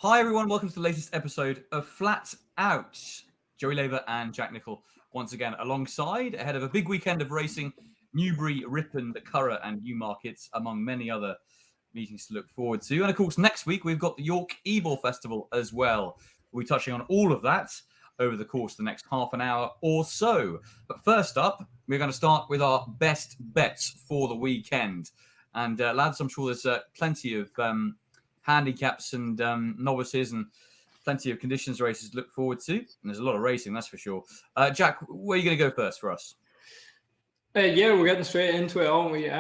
Hi everyone, welcome to the latest episode of Flat Out. Joey Laver and Jack Nicol once again alongside ahead of a big weekend of racing, Newbury, Ripon, Curragh and Newmarket, among many other meetings to look forward to. And of course, next week we've got the York Ebor Festival as well. We'll be touching on all of that over the course of the next half an hour or so. But first up, we're going to start with our best bets for the weekend. And lads, I'm sure there's plenty of handicaps and novices and plenty of conditions races to look forward to. And there's a lot of racing, that's for sure. Jack, where are you going to go first for us? Yeah, we're getting straight into it, aren't we?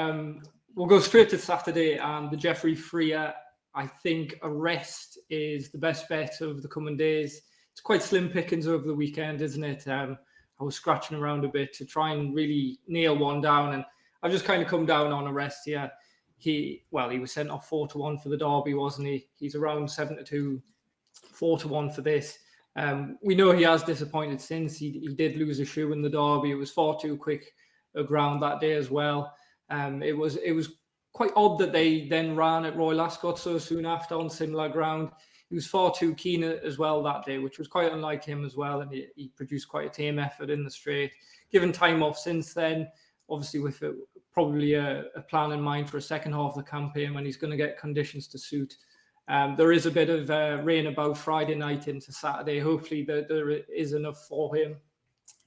We'll go straight to Saturday, and the Jeffrey Freer, I think a rest is the best bet over the coming days. It's quite slim pickings over the weekend, isn't it? I was scratching around a bit to try and really nail one down, and I've just kind of come down on a rest here. He was sent off 4-1 for the Derby, wasn't he? He's around 7-2, 4-1 for this. We know he has disappointed since. He did lose a shoe in the Derby. It was far too quick a ground that day as well. It was quite odd that they then ran at Royal Ascot so soon after on similar ground. He was far too keen as well that day, which was quite unlike him as well. And he produced quite a tame effort in the straight. Given time off since then, obviously with probably a plan in mind for a second half of the campaign when he's going to get conditions to suit. There is a bit of rain about Friday night into Saturday. Hopefully there is enough for him.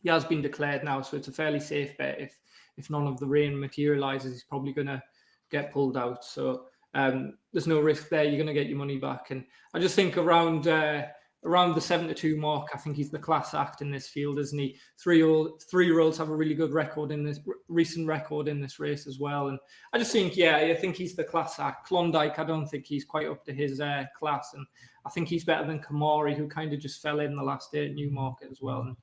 He has been declared now, so it's a fairly safe bet. If none of the rain materialises, he's probably going to get pulled out. So there's no risk there. You're going to get your money back. And I just think around the 7-2 mark, I think he's the class act in this field, isn't he? Three-year-olds have a really good record in this recent record in this race as well. And I just think, I think he's the class act. Klondike, I don't think he's quite up to his class. And I think he's better than Kamari, who kind of just fell in the last day at Newmarket as well. And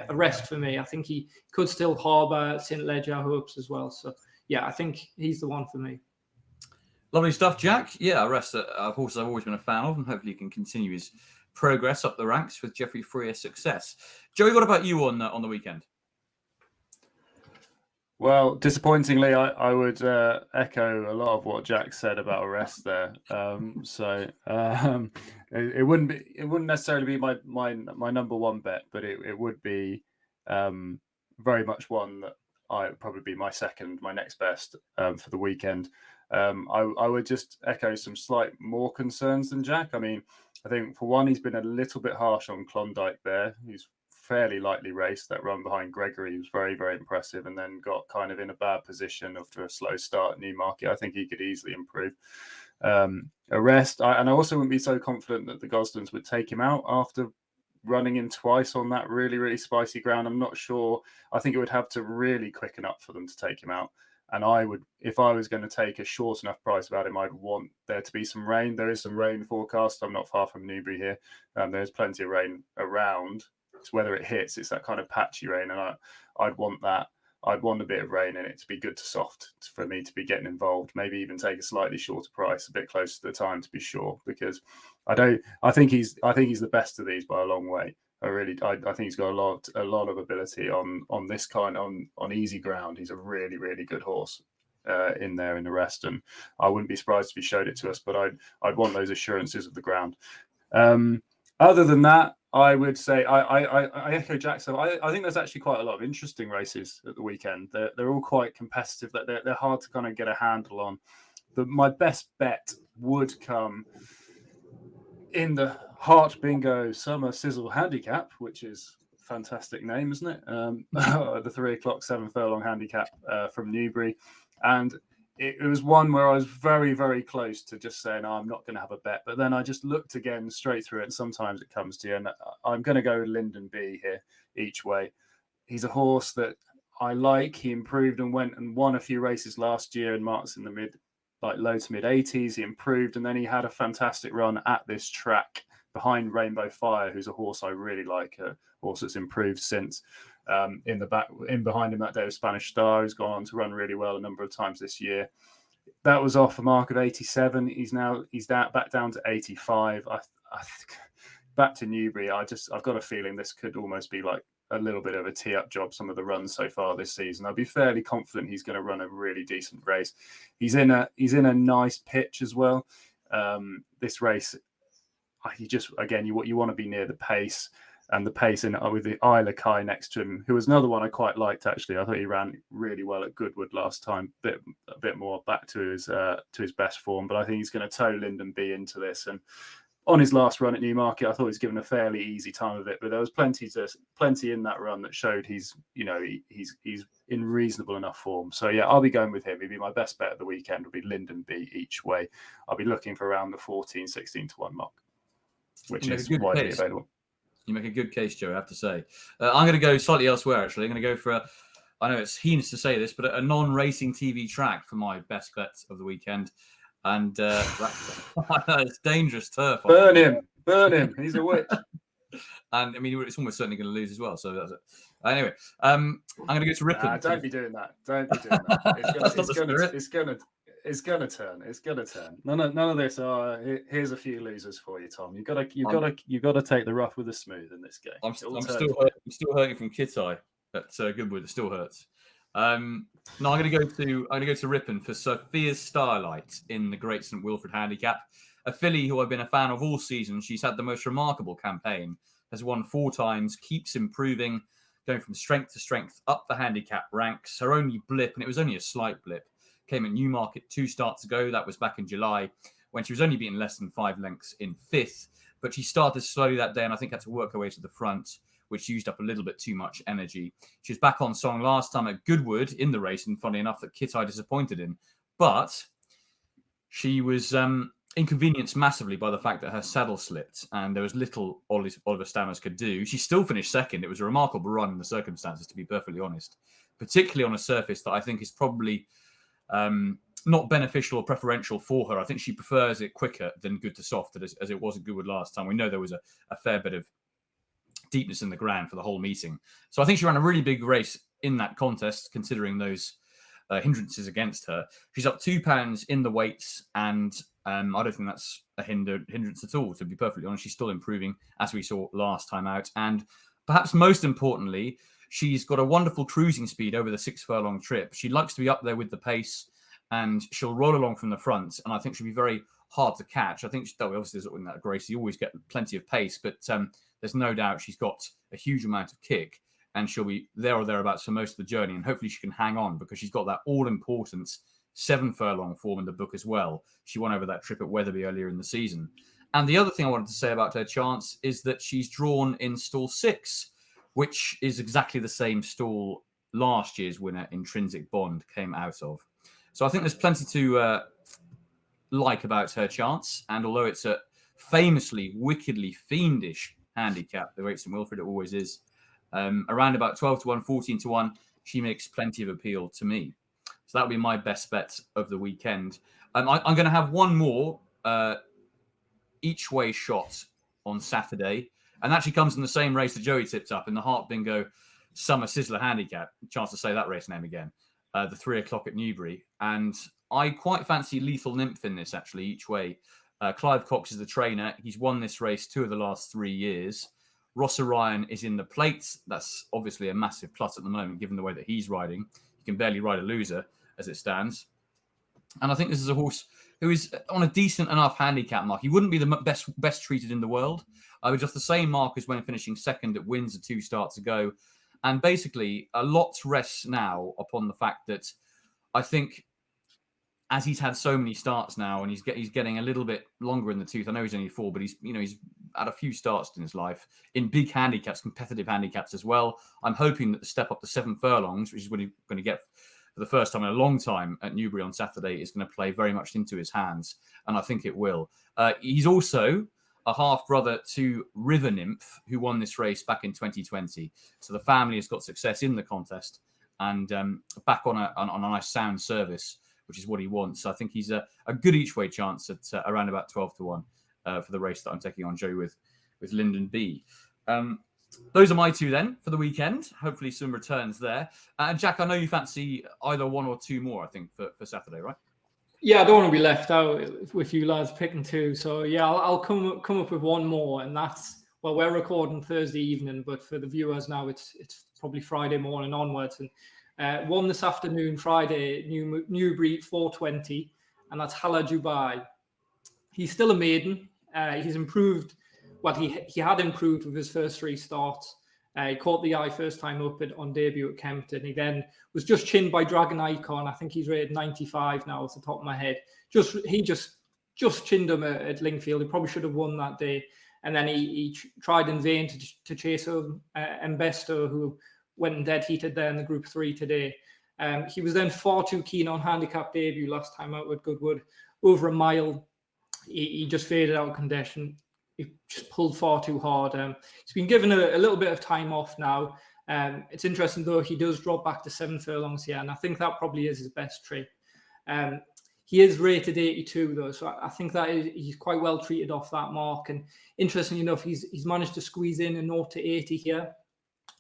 a rest for me. I think he could still harbour St. Ledger hopes as well. So I think he's the one for me. Lovely stuff, Jack. Yeah, a rest of horses I've always been a fan of, and hopefully he can continue his progress up the ranks with Jeffrey Freer's success. Joey, what about you on the weekend? Well, disappointingly, I would echo a lot of what Jack said about a rest there. It wouldn't necessarily be my number one bet, but it would be very much one that I would probably be my next best for the weekend. I would just echo some slight more concerns than Jack. I mean, I think for one, he's been a little bit harsh on Klondike there. He's fairly lightly raced. That run behind Gregory was very, very impressive, and then got kind of in a bad position after a slow start at Newmarket. I think he could easily improve. A rest, and I also wouldn't be so confident that the Goslings would take him out after running him twice on that really, really spicy ground. I'm not sure. I think it would have to really quicken up for them to take him out. And I would, if I was going to take a short enough price about him, I'd want there to be some rain. There is some rain forecast. I'm not far from Newbury here. There's plenty of rain around. It's whether it hits. It's that kind of patchy rain, and I'd want that. I'd want a bit of rain in it to be good to soft for me to be getting involved. Maybe even take a slightly shorter price, a bit closer to the time to be sure. Because I think he's the best of these by a long way. I think he's got a lot of ability on this kind on easy ground. He's a really, really good horse in there in the rest, and I wouldn't be surprised if he showed it to us. But I'd want those assurances of the ground. Other than that, I would say I echo Jack. So I think there's actually quite a lot of interesting races at the weekend. They're all quite competitive. They're hard to kind of get a handle on. My best bet would come in the Heart Bingo Summer Sizzle Handicap, which is a fantastic name, isn't it? The 3 o'clock 7 furlong handicap from Newbury. And it was one where I was very, very close to just saying, I'm not going to have a bet. But then I just looked again straight through it. And sometimes it comes to you. And I'm going to go with Lyndon B here each way. He's a horse that I like. He improved and went and won a few races last year and marks in the low to mid 80s. He improved, and then he had a fantastic run at this track behind Rainbow Fire, who's a horse I really like, a horse that's improved since. In behind him that day was Spanish Star, who's gone on to run really well a number of times this year. That was off a mark of 87. He's back down to 85. I think back to Newbury. I've got a feeling this could almost be like a little bit of a tee-up job, some of the runs so far this season. I'd be fairly confident he's going to run a really decent race. He's in a nice pitch as well. This race, you just, again, you want to be near the pace, and the pace in with the Isla Kai next to him, who was another one I quite liked, actually. I thought he ran really well at Goodwood last time, a bit more back to his best form, but I think he's going to tow Lyndon B into this. And on his last run at Newmarket, I thought he was given a fairly easy time of it, but there was plenty in that run that showed he's in reasonable enough form. So yeah, I'll be going with him. He'd be my best bet of the weekend. Would be Lyndon B each way. I'll be looking for around the 14, 16 to 1 mark, which is widely available. You make a good case, Joe, I have to say. I'm going to go slightly elsewhere, actually. I'm going to go for I know it's heinous to say this, but a non-racing TV track for my best bet of the weekend. And it's dangerous turf. Burn him. He's a witch. And I mean, it's almost certainly going to lose as well. So that's it. Anyway, I'm going to go to Ripon. Don't be doing that. It's going to turn. It's going to turn. None of this. Here's a few losers for you, Tom. You've got to take the rough with the smooth in this game. I'm still hurting from Kittai at Goodwood. It still hurts. No, I'm going to go to Ripon for Sophia's Starlight in the Great St Wilfrid Handicap. A filly who I've been a fan of all season. She's had the most remarkable campaign. Has won 4 times. Keeps improving, going from strength to strength up the handicap ranks. Her only blip, and it was only a slight blip, came at Newmarket 2 starts ago. That was back in July, when she was only beaten less than 5 lengths in 5th. But she started slowly that day, and I think had to work her way to the front, which used up a little bit too much energy. She was back on song last time at Goodwood in the race, and funny enough, that Kittai disappointed in. But she was inconvenienced massively by the fact that her saddle slipped, and there was little Oliver Stammers could do. She still finished second. It was a remarkable run in the circumstances, to be perfectly honest, particularly on a surface that I think is probably not beneficial or preferential for her. I think she prefers it quicker than good to soft, as it was at Goodwood last time. We know there was a fair bit of deepness in the ground for the whole meeting. So I think she ran a really big race in that contest, considering those hindrances against her. She's up £2 in the weights, and I don't think that's a hindrance at all, to be perfectly honest. She's still improving, as we saw last time out. And perhaps most importantly, she's got a wonderful cruising speed over the 6 furlong trip. She likes to be up there with the pace, and she'll roll along from the front, and I think she'll be very hard to catch. I think, obviously, in that race, you always get plenty of pace, but there's no doubt she's got a huge amount of kick, and she'll be there or thereabouts for most of the journey, and hopefully she can hang on, because she's got that all-important 7 furlong form in the book as well. She won over that trip at Wetherby earlier in the season. And the other thing I wanted to say about her chance is that she's drawn in stall 6, which is exactly the same stall last year's winner, Intrinsic Bond, came out of. So I think there's plenty to like about her chance. And although it's a famously, wickedly fiendish handicap, the Great St Wilfrid, it always is, around about 12 to 1, 14 to 1, she makes plenty of appeal to me. So that'll be my best bet of the weekend. I'm going to have one more each way shot on Saturday, and actually comes in the same race that Joey tipped up in the Heart Bingo Summer Sizzler Handicap. Chance to say that race name again. The 3 o'clock at Newbury. And I quite fancy Lethal Nymph in this, actually, each way. Clive Cox is the trainer. He's won this race 2 of the last 3 years. Ross Orion is in the plates. That's obviously a massive plus at the moment, given the way that he's riding. He can barely ride a loser as it stands. And I think this is a horse who is on a decent enough handicap mark. He wouldn't be the best treated in the world. I would just the same mark as when finishing second at Windsor 2 starts ago. And basically, a lot rests now upon the fact that I think, as he's had so many starts now, and he's getting a little bit longer in the tooth. I know he's only 4, but he's had a few starts in his life in big handicaps, competitive handicaps as well. I'm hoping that the step up to 7 furlongs, which is what he's going to get for the first time in a long time at Newbury on Saturday, is going to play very much into his hands, and I think it will. He's also a half-brother to River Nymph, who won this race back in 2020. So the family has got success in the contest and back on a nice sound service, which is what he wants. So I think he's a good each-way chance at around about 12 to 1 for the race that I'm taking on Joe with Lyndon B. Those are my 2 then for the weekend. Hopefully some returns there. Jack, I know you fancy either 1 or 2 more, I think, for Saturday, right? Yeah, I don't want to be left out with you lads picking 2. So yeah, I'll come up with 1 more, and that's, well, we're recording Thursday evening, but for the viewers now, it's probably Friday morning onwards. And 1 this afternoon, Friday, Newbury 4:20, and that's Hala Dubai. He's still a maiden. He's improved well, he had improved with his first 3 starts. He caught the eye first time up on debut at Kempton. He then was just chinned by Dragon Icon. I think he's rated 95 now off the top of my head. He just chinned him at Lingfield. He probably should have won that day. And then he tried in vain to chase him, Embesto, who went and dead heated there in the Group 3 today. He was then far too keen on handicap debut last time out with Goodwood. Over a mile, he just faded out of condition. He just pulled far too hard. He's been given a little bit of time off now. It's interesting, though, he does drop back to 7 furlongs here, and I think that probably is his best trait. He is rated 82, though, so I think that he's quite well treated off that mark. And interestingly enough, he's managed to squeeze in a 0 to 80 here.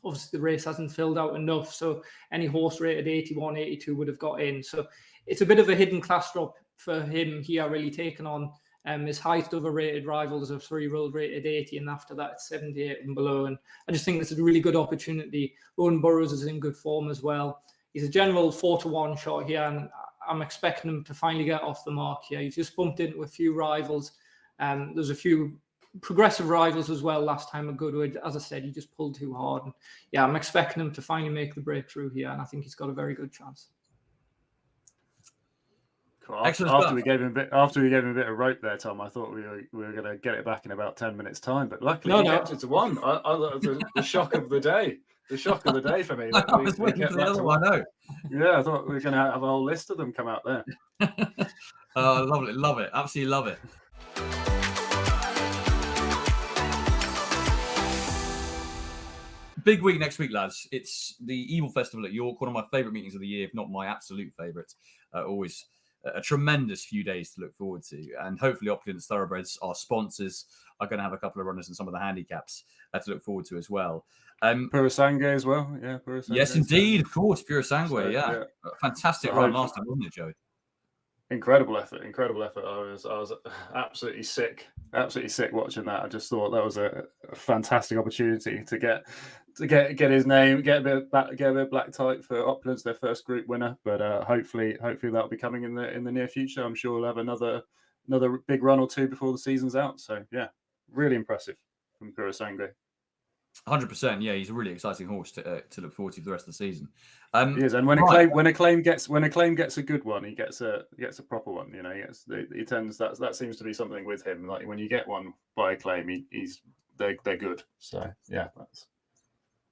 Obviously, the race hasn't filled out enough, so any horse rated 81, 82 would have got in. So it's a bit of a hidden class drop for him here, really taking on his highest other rated rivals of 3-year-old rated 80, and after that, 78 and below. And I just think this is a really good opportunity. Owen Burrows is in good form as well. He's a general 4-1 shot here, and I'm expecting him to finally get off the mark here. He's just bumped into a few rivals. There's a few progressive rivals as well last time at Goodwood. As I said, he just pulled too hard. And yeah, I'm expecting him to finally make the breakthrough here, and I think he's got a very good chance. Cool. After we gave him a bit of rope there, Tom, I thought we were going to get it back in about 10 minutes' time, but luckily he kept it to 1. The shock of the day. The shock of the day for me. I was waiting for the other one. Yeah, I thought we were going to have a whole list of them come out there. Oh, love it. Absolutely love it. Big week next week, lads. It's the Evil Festival at York, one of my favourite meetings of the year, if not my absolute favourite. Always a tremendous few days to look forward to. And hopefully Opulence Thoroughbreds, our sponsors, are going to have a couple of runners and some of the handicaps to look forward to as well. Pura Sangue as well. Yeah, Pura Sangue. Yes, indeed. Of course, Pura Sangue. Yeah. Fantastic run last time, wasn't it, Joey? Incredible effort. I was absolutely sick watching that. I just thought that was a fantastic opportunity to get his name, get a bit of black type for Opulence, their first group winner. But hopefully that'll be coming in the near future. I'm sure we'll have another big run or two before the season's out. So yeah, really impressive from Pura Sangue. 100%. Yeah, he's a really exciting horse to look forward to for the rest of the season. He is, and when Acclaim gets a good one, he gets a proper one. You know, he tends that seems to be something with him. Like when you get one by Acclaim, they're good. So yeah,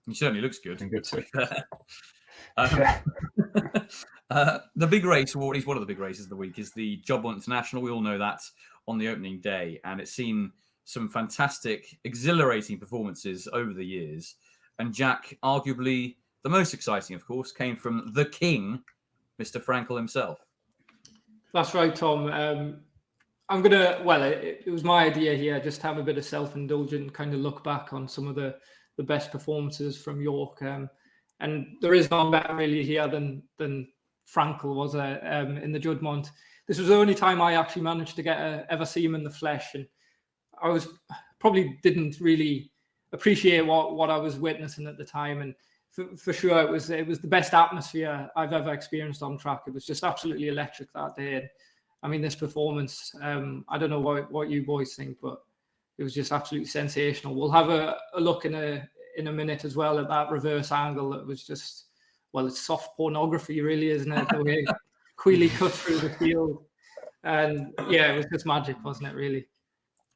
he certainly looks good. Good to the big race, or at least one of the big races of the week, is the Juddmonte International. We all know that on the opening day, and it's seen some fantastic, exhilarating performances over the years. And Jack, arguably the most exciting, of course, came from the king, Mr. Frankel himself. That's right, Tom. It was my idea here, just to have a bit of self-indulgent kind of look back on some of the best performances from York. And there is none better really here than Frankel was in the Juddmonte. This was the only time I actually managed to ever see him in the flesh. And I probably didn't really appreciate what I was witnessing at the time, and for sure it was the best atmosphere I've ever experienced on track. It was just absolutely electric that day. And I mean, this performance, I don't know what you boys think, but it was just absolutely sensational. We'll have a look in a minute as well at that reverse angle. That was just, well, it's soft pornography, really, isn't it? The way Quealy cut through the field, and yeah, it was just magic, wasn't it? Really.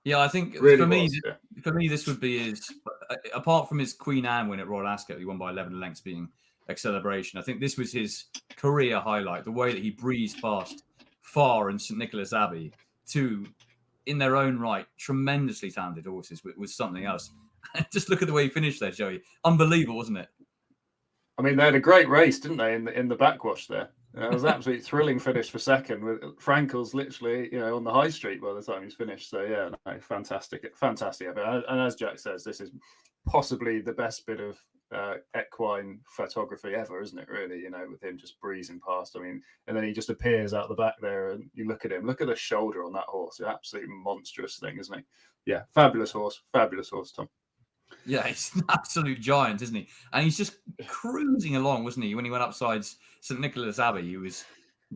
Yeah, I think really for me, this would be his, apart from his Queen Anne win at Royal Ascot, he won by 11 lengths being a celebration. I think this was his career highlight, the way that he breezed past Far and St Nicholas Abbey, two, in their own right, tremendously talented horses, was something else. Just look at the way he finished there, Joey. Unbelievable, wasn't it? I mean, they had a great race, didn't they, in the backwash there? It was an absolutely thrilling finish for second, with Frankel's literally, on the high street by the time he's finished. So yeah, no, fantastic. And as Jack says, this is possibly the best bit of equine photography ever, isn't it? Really, with him just breezing past. I mean, and then he just appears out the back there, and you look at him. Look at the shoulder on that horse. An absolutely monstrous thing, isn't he? Yeah, fabulous horse, Tom. Yeah, he's an absolute giant, isn't he? And he's just cruising along, wasn't he? When he went upside St Nicholas Abbey, he was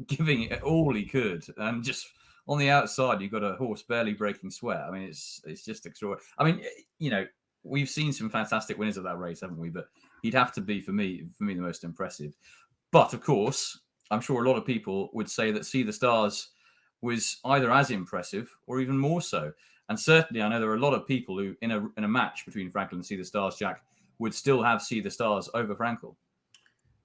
giving it all he could, and just on the outside, you've got a horse barely breaking sweat. I mean, it's just extraordinary. I mean, we've seen some fantastic winners of that race, haven't we? But he'd have to be, for me, the most impressive. But of course, I'm sure a lot of people would say that See the Stars was either as impressive or even more so. And certainly, I know there are a lot of people who, in a match between Frankel and See the Stars, Jack, would still have See the Stars over Frankel.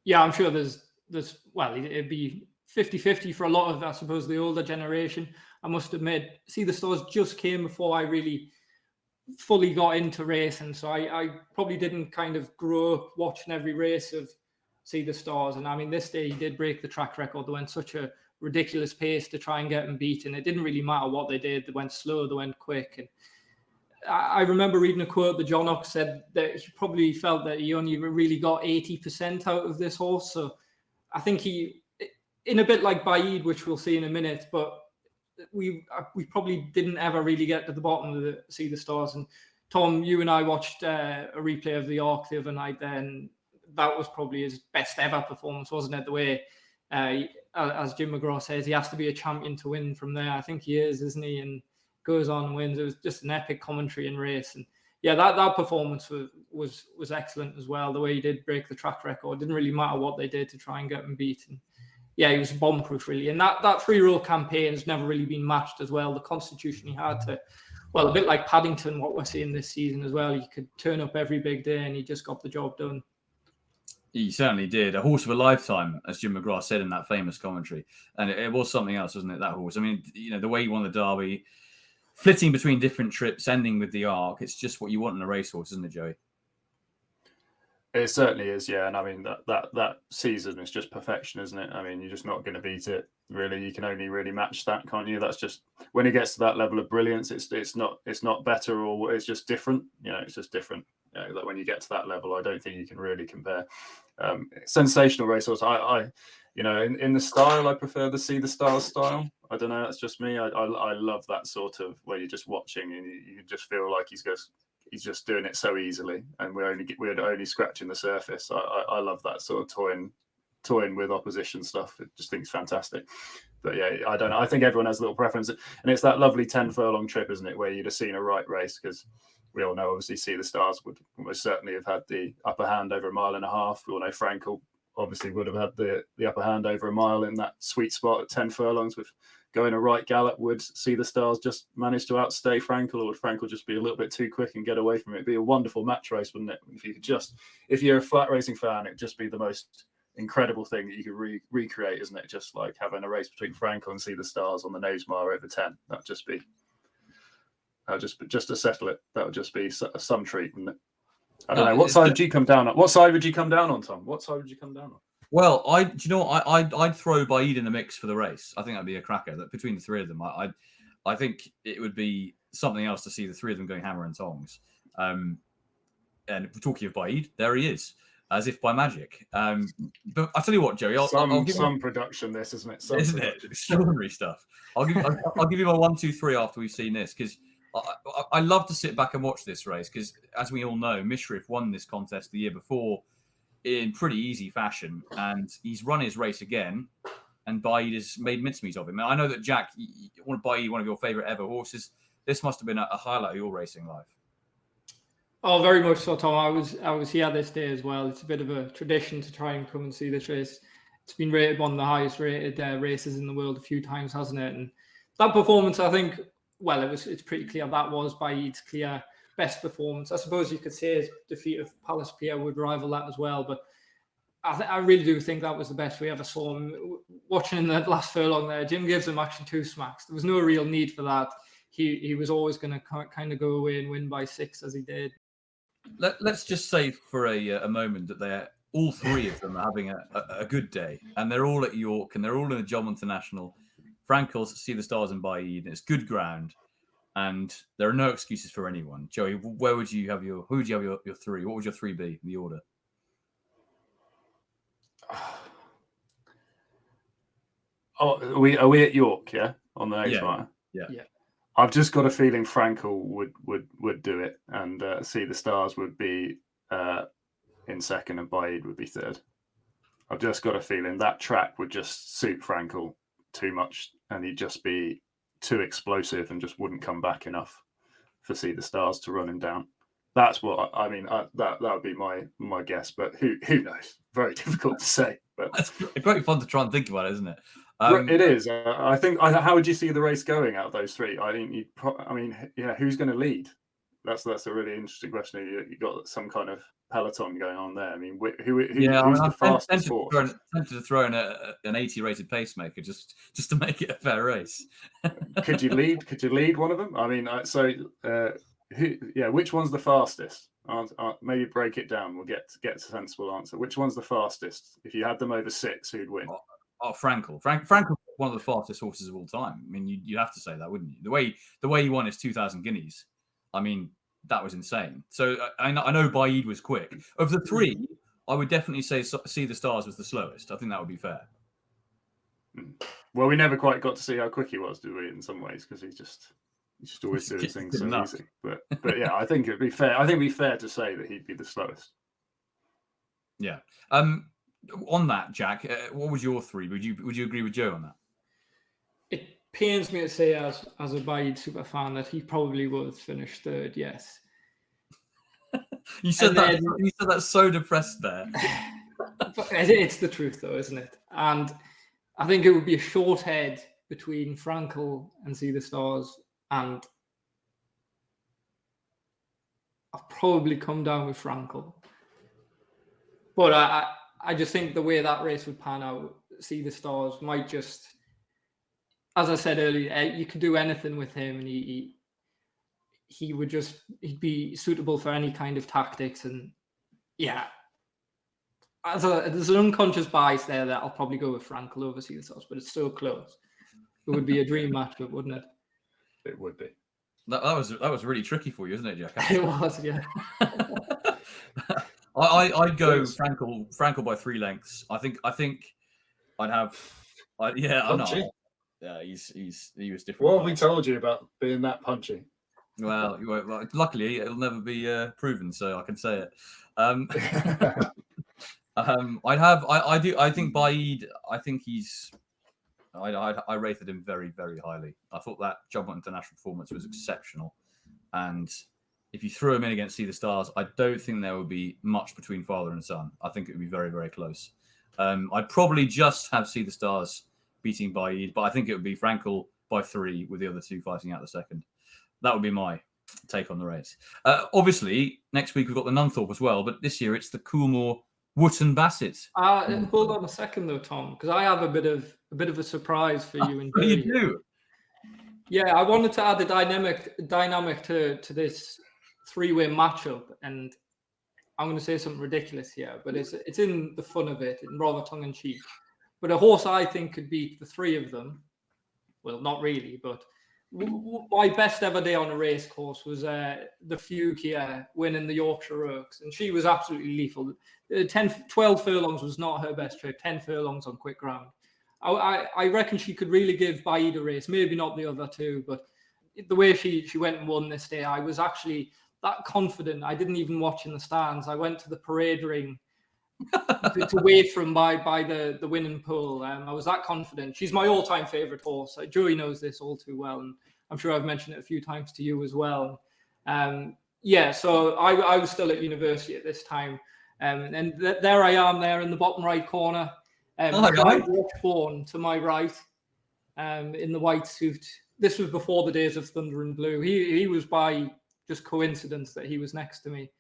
Yeah, I'm sure there's it'd be 50-50 for a lot of, I suppose, the older generation. I must admit, See the Stars just came before I really fully got into racing. So I probably didn't kind of grow up watching every race of See the Stars. And I mean, this day he did break the track record. They went such a ridiculous pace to try and get him beaten. It didn't really matter what they did. They went slow, they went quick. And I remember reading a quote that John Ox said that he probably felt that he only really got 80% out of this horse. So I think he, in a bit like Baaeed, which we'll see in a minute, but we probably didn't ever really get to the bottom of the See the Stars. And Tom, you and I watched a replay of the Arc the other night then. That was probably his best ever performance, wasn't it? The way, as Jim McGraw says, he has to be a champion to win from there. I think he is, isn't he? And goes on and wins. It was just an epic commentary and race. And yeah, that performance was excellent as well. The way he did break the track record. It didn't really matter what they did to try and get him beaten. Yeah, he was bomb-proof, really. And that three-row campaign has never really been matched as well. The constitution he had to, well, a bit like Paddington, what we're seeing this season as well. He could turn up every big day and he just got the job done. He certainly did. A horse of a lifetime, as Jim McGrath said in that famous commentary. And it was something else, wasn't it, that horse? I mean, the way he won the Derby, flitting between different trips, ending with the Arc, it's just what you want in a racehorse, isn't it, Joey? It certainly is, yeah. And I mean, that season is just perfection, isn't it? I mean, you're just not going to beat it, really. You can only really match that, can't you? That's just, when it gets to that level of brilliance, it's not better, or it's just different. It's just different. That when you get to that level, I don't think you can really compare. Sensational racehorse. I in the style, I prefer the See the Stars style. I don't know, that's just me. I love that sort of where you're just watching and you just feel like he's just doing it so easily, and we're only scratching the surface. I love that sort of toying with opposition stuff. I just think it's fantastic. But yeah, I don't know. I think everyone has a little preference, and it's that lovely 10 furlong trip, isn't it, where you'd have seen a right race, because we all know, obviously, See the Stars would almost certainly have had the upper hand over a mile and a half. We all know Frankel obviously would have had the upper hand over a mile in that sweet spot at 10 furlongs. With going a right gallop, would See the Stars just manage to outstay Frankel, or would Frankel just be a little bit too quick and get away from it? It'd be a wonderful match race, wouldn't it? If you're a flat racing fan, it'd just be the most incredible thing that you could recreate, isn't it? Just like having a race between Frankel and See the Stars on the Knavesmire over 10. That'd just be... just to settle it, that would just be some treat, wouldn't it? I don't know. What side would you come down on? What side would you come down on, Tom? What side would you come down on? Well, I'd throw Baaeed in the mix for the race. I think that'd be a cracker. That between the three of them, I think it would be something else to see the three of them going hammer and tongs. And talking of Baaeed, there he is, as if by magic. But I'll tell you what, Joey, I'll give some production. This isn't it? Isn't it extraordinary stuff? I'll give you my 1, 2, 3 after we've seen this, because I love to sit back and watch this race, because as we all know, Mishrif won this contest the year before in pretty easy fashion, and he's run his race again, and Baaeed has made mincemeat of him. And I know that, Jack, you want to Baaeed, one of your favourite ever horses. This must have been a highlight of your racing life. Oh, very much so, Tom. I was here this day as well. It's a bit of a tradition to try and come and see this race. It's been rated one of the highest rated races in the world a few times, hasn't it? And that performance, I think, well, it's pretty clear that was Baaeed's clear best performance. I suppose you could say his defeat of Palace Pier would rival that as well, but I really do think that was the best we ever saw him. Watching in the last furlong there, Jim gives him actually 2 smacks. There was no real need for that. He was always going to kind of go away and win by 6 as he did. Let's just say for a moment that all three of them are having a good day, and they're all at York, and they're all in the Juddmonte International. Frankel's See the Stars and Baaeed, and it's good ground, and there are no excuses for anyone. Joey, who would you have your 3? What would your 3 be in the order? Oh, are we at York? Yeah, on the Knavesmire. Yeah. I've just got a feeling Frankel would do it, and See the Stars would be in second, and Baaeed would be third. I've just got a feeling that track would just suit Frankel too much, and he'd just be too explosive and just wouldn't come back enough for See the Stars to run him down. That's what I mean. That would be my guess, but who knows? Very difficult to say. But It's great fun to try and think about it, isn't it? it is. I think. How would you see the race going out of those three? I think who's going to lead? That's a really interesting question. You got some kind of peloton going on there. I mean, who's the fastest horse? Tempted to throw in an 80 rated pacemaker just to make it a fair race. Could you lead one of them? I mean, which one's the fastest? Maybe break it down. We'll get a sensible answer. Which one's the fastest? If you had them over 6, who'd win? Frankel. Frankel's one of the fastest horses of all time. I mean, you have to say that, wouldn't you? The way he won his 2,000 guineas. I mean, that was insane. So I know Baaeed was quick. Of the three, I would definitely say See the Stars was the slowest. I think that would be fair. Well, we never quite got to see how quick he was, do we? In some ways, because he just always doing things so easy. But yeah, I think it'd be fair. I think it'd be fair to say that he'd be the slowest. Yeah. On that, Jack, what was your three? Would you agree with Joe on that? It pains me to say, as a Baaeed super fan, that he probably would finish third. Yes. You said that so depressed there. It's the truth, though, isn't it? And I think it would be a short head between Frankel and See the Stars, and I'll probably come down with Frankel. But I just think the way that race would pan out, See the Stars might just, as I said earlier, you could do anything with him, and he'd be suitable for any kind of tactics. And yeah, there's an unconscious bias there that I'll probably go with Frankel over See the Stars, but it's so close. It would be a dream matchup, wouldn't it? It would be. That was really tricky for you, isn't it, Jack? It was, yeah. I'd go Frankel by 3 lengths. I think I'd have. I know. Yeah, he was different. What have we told you about being that punchy? Well, luckily it'll never be proven, so I can say it. I think Baaeed. I think I rated him very, very highly. I thought that Juddmonte International performance was exceptional, and if you threw him in against See the Stars, I don't think there would be much between father and son. I think it would be very, very close. I'd probably just have See the Stars beating Baaeed, but I think it would be Frankel by 3 with the other two fighting out the second. That would be my take on the race. Obviously, next week we've got the Nunthorpe as well, but this year it's the Coolmore Wootton Bassett. Hold on a second though, Tom, because I have a bit of a surprise for you. What do you do? Yeah, I wanted to add a dynamic to this 3-way matchup, and I'm going to say something ridiculous here, but it's in the fun of it, and rather tongue in cheek. But a horse I think could beat the 3 of them. Well, not really, but my best ever day on a race course was the Fugue here winning the Yorkshire Oaks, and she was absolutely lethal. 12 furlongs was not her best trip. 10 furlongs on quick ground. I reckon she could really give Baaeed a race. Maybe not the other two, but the way she went and won this day, I was actually that confident. I didn't even watch in the stands. I went to the parade ring to wait for him by the winning pole. I was that confident. She's my all-time favourite horse. Joey knows this all too well, and I'm sure I've mentioned it a few times to you as well. So I was still at university at this time, and there I am there in the bottom right corner. Washbourne to my right, in the white suit. This was before the days of Thunder and Blue. He was by just coincidence that he was next to me.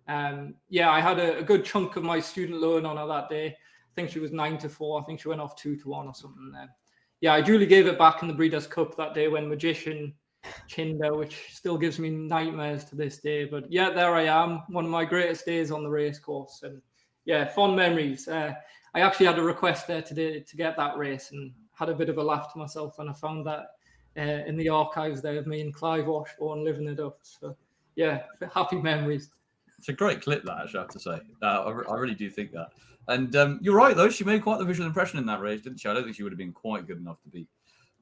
I had a good chunk of my student loan on her that day. I think she was 9-4. I think she went off 2-1 or something there. Yeah, I duly gave it back in the Breeders' Cup that day when Magician chinned her, which still gives me nightmares to this day. But yeah, there I am, one of my greatest days on the race course. And yeah, fond memories. I actually had a request there today to get that race, and had a bit of a laugh to myself when I found that in the archives there of me and Clive Washbourne living it up. So yeah, happy memories. It's a great clip, that, actually, I have to say. I really do think that. And you're right, though. She made quite the visual impression in that race, didn't she? I don't think she would have been quite good enough to beat.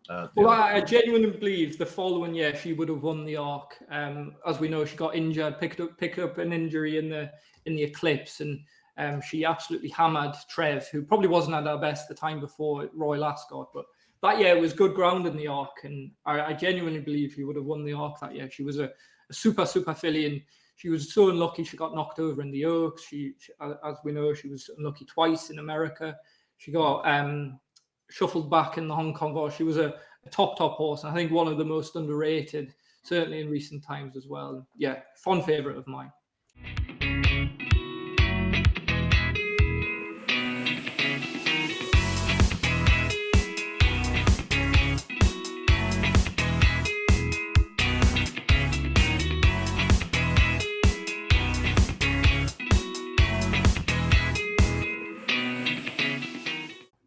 I genuinely believe the following year she would have won the Arc. As we know, she got injured, picked up an injury in the Eclipse, and she absolutely hammered Trev, who probably wasn't at her best the time before Royal Ascot, but that year it was good ground in the Arc, and I genuinely believe he would have won the Arc that year. She was a super filly, and she was so unlucky she got knocked over in the Oaks. She, as we know, she was unlucky twice in America. She got shuffled back in the Hong Kong Horse. She was a top horse, and I think one of the most underrated, certainly in recent times as well. Yeah, fond favourite of mine.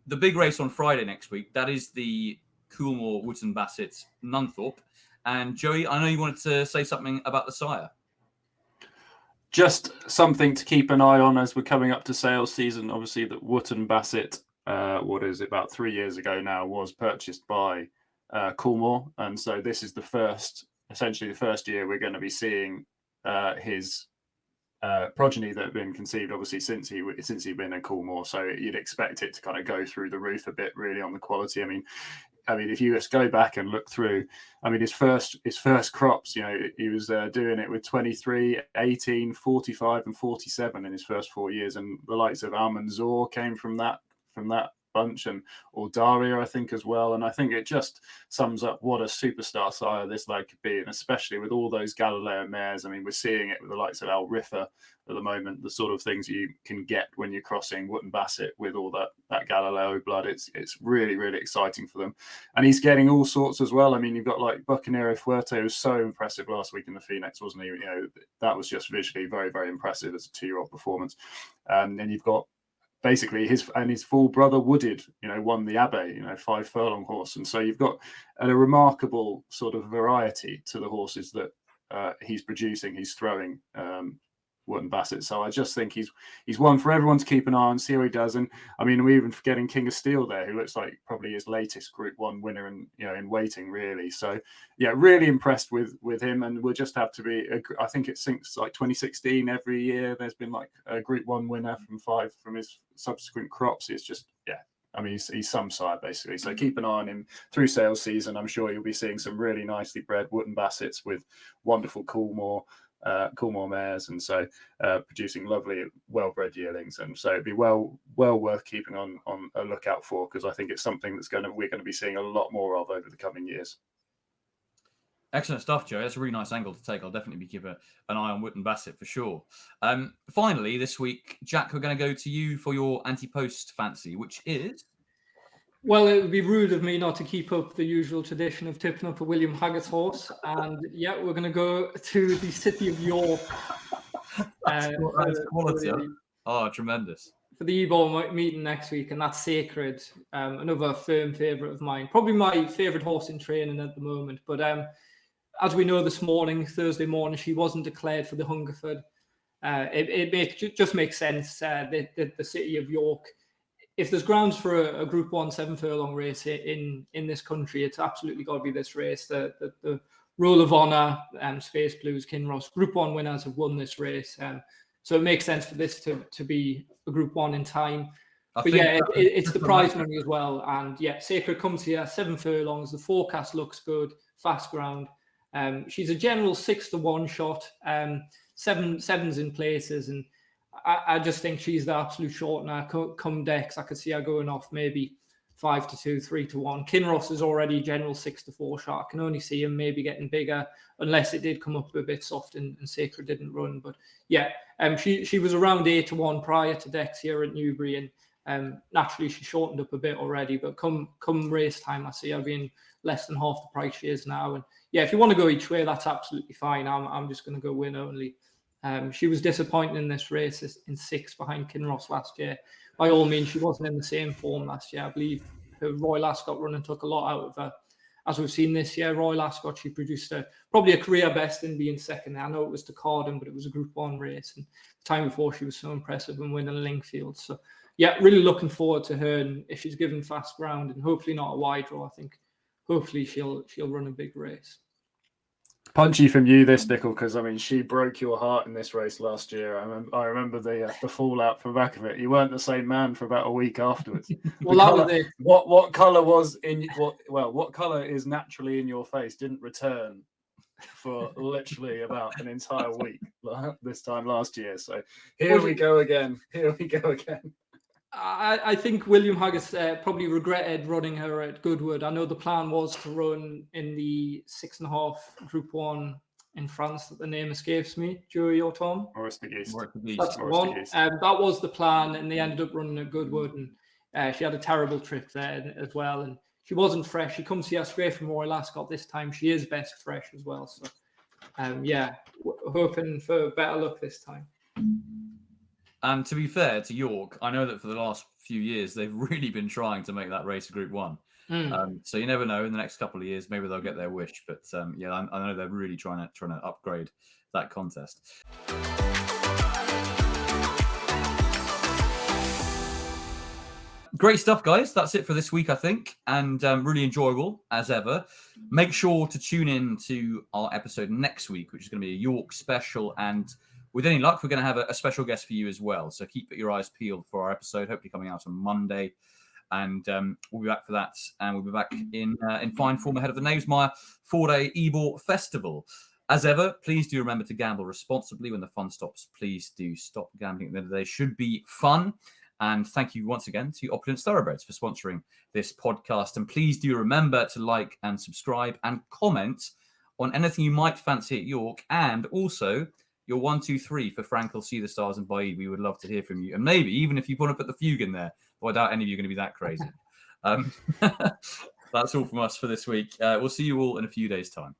The big race on Friday next week, that is the Coolmore Wootton Bassett Nunthorpe. And Joey, I know you wanted to say something about the sire. Just something to keep an eye on as we're coming up to sales season. Obviously, that Wootton Bassett, about 3 years ago now, was purchased by Coolmore, and so this is essentially the first year we're going to be seeing his progeny that have been conceived, obviously since he'd been at Coolmore. So you'd expect it to kind of go through the roof a bit, really, on the quality. I mean, if you just go back and look through, his first crops, he was doing it with 23, 18, 45, and 47 in his first 4 years, and the likes of Almanzor came from that bunch, and Daria, I think, as well. And I think it just sums up what a superstar sire this lad could be, and especially with all those Galileo mares. We're seeing it with the likes of Al Riffa at the moment, the sort of things you can get when you're crossing Wootton Bassett with all that Galileo blood. It's really, really exciting for them. And he's getting all sorts as well. You've got like Bucanero Fuerte, was so impressive last week in the Phoenix, wasn't he? That was just visually very, very impressive as a 2-year-old performance. And you've got basically his full brother Wooded, won the Abbe, 5 furlong horse. And so you've got a remarkable sort of variety to the horses that he's producing, he's throwing, Wootton Bassett. So I just think he's one for everyone to keep an eye on, see how he does. And we're even forgetting King of Steel there, who looks like probably his latest Group 1 winner in waiting, really. So yeah, really impressed with him. And we'll just have to be, I think it since like 2016, every year there's been like a Group 1 winner from his subsequent crops. It's just, yeah, he's some sire, basically. So keep an eye on him through sales season. I'm sure you'll be seeing some really nicely bred Wootton Bassets with wonderful Coolmore mares, and so producing lovely, well-bred yearlings. And so it'd be well worth keeping on a lookout for, because I think it's something we're going to be seeing a lot more of over the coming years. Excellent stuff, Joe. That's a really nice angle to take. I'll definitely be keeping an eye on Wootton Bassett for sure. Finally, this week, Jack, we're going to go to you for your anti-post fancy, which is... Well, it would be rude of me not to keep up the usual tradition of tipping up a William Haggart's horse. And yeah, we're going to go to the City of York. That's quality. Oh, tremendous. For the Ebor meeting next week, and that's Sacred, another firm favourite of mine. Probably my favourite horse in training at the moment. But as we know, Thursday morning, she wasn't declared for the Hungerford. It just makes sense that the City of York, if there's grounds for a Group 1 7 furlong race in this country, it's absolutely got to be this race. The Roll of Honour, Space Blues, Kinross, Group 1 winners have won this race. So it makes sense for this to be a Group 1 in time. But yeah, it's the prize money as well. And yeah, Sacred comes here, 7 furlongs. The forecast looks good, fast ground. She's a general 6-1 shot, sevens in places, and I just think she's the absolute shortener. Come decks, I could see her going off maybe 5-2, 3-1. Kinross is already general 6-4 shot. I can only see him maybe getting bigger, unless it did come up a bit soft and Sacred didn't run. But yeah, she was around 8-1 prior to decks here at Newbury, and naturally she shortened up a bit already. But come race time, I see her being less than half the price she is now. And yeah, if you want to go each way, that's absolutely fine. I'm just going to go win only. She was disappointing in this race in 6 behind Kinross last year. By all means, she wasn't in the same form last year. I believe her Royal Ascot run and took a lot out of her. As we've seen this year, Royal Ascot, she produced probably a career best in being second. I know it was to Carden, but it was a Group 1 race. And the time before, she was so impressive and winning Lingfield. So yeah, really looking forward to her. And if she's given fast ground and hopefully not a wide draw, I think hopefully she'll run a big race. Punchy from you, this Nickel, because I mean she broke your heart in this race last year. I remember the fallout from the back of it. You weren't the same man for about a week afterwards. Well, that was it. What color was in what color is naturally in your face didn't return for literally about an entire week this time last year. So here we go again. I think William Haggis probably regretted running her at Goodwood. I know the plan was to run in the 6.5 Group 1 in France, that the name escapes me. Joey or Tom? Or the Geese. That's the one. That was the plan, and they ended up running at Goodwood, and she had a terrible trip there as well. And she wasn't fresh. She comes here straight from Royal Ascot this time. She is best fresh as well. So, hoping for better luck this time. And to be fair to York, I know that for the last few years, they've really been trying to make that race a Group 1. So you never know, in the next couple of years, maybe they'll get their wish. But I know they're really trying to upgrade that contest. Great stuff, guys. That's it for this week, I think. And really enjoyable, as ever. Make sure to tune in to our episode next week, which is going to be a York special. And with any luck, we're going to have a special guest for you as well. So keep your eyes peeled for our episode, hopefully coming out on Monday. And we'll be back for that. And we'll be back in fine form ahead of the Knavesmire 4-day Ebor Festival. As ever, please do remember to gamble responsibly when the fun stops. Please do stop gambling at the end of the day. Should be fun. And thank you once again to Opulent Thoroughbreds for sponsoring this podcast. And please do remember to like and subscribe and comment on anything you might fancy at York. And also your 1, 2, 3 for Frankel, See the Stars and Baaeed. We would love to hear from you. And maybe even if you want to put the Fugue in there, well, I doubt any of you are going to be that crazy. That's all from us for this week. We'll see you all in a few days' time.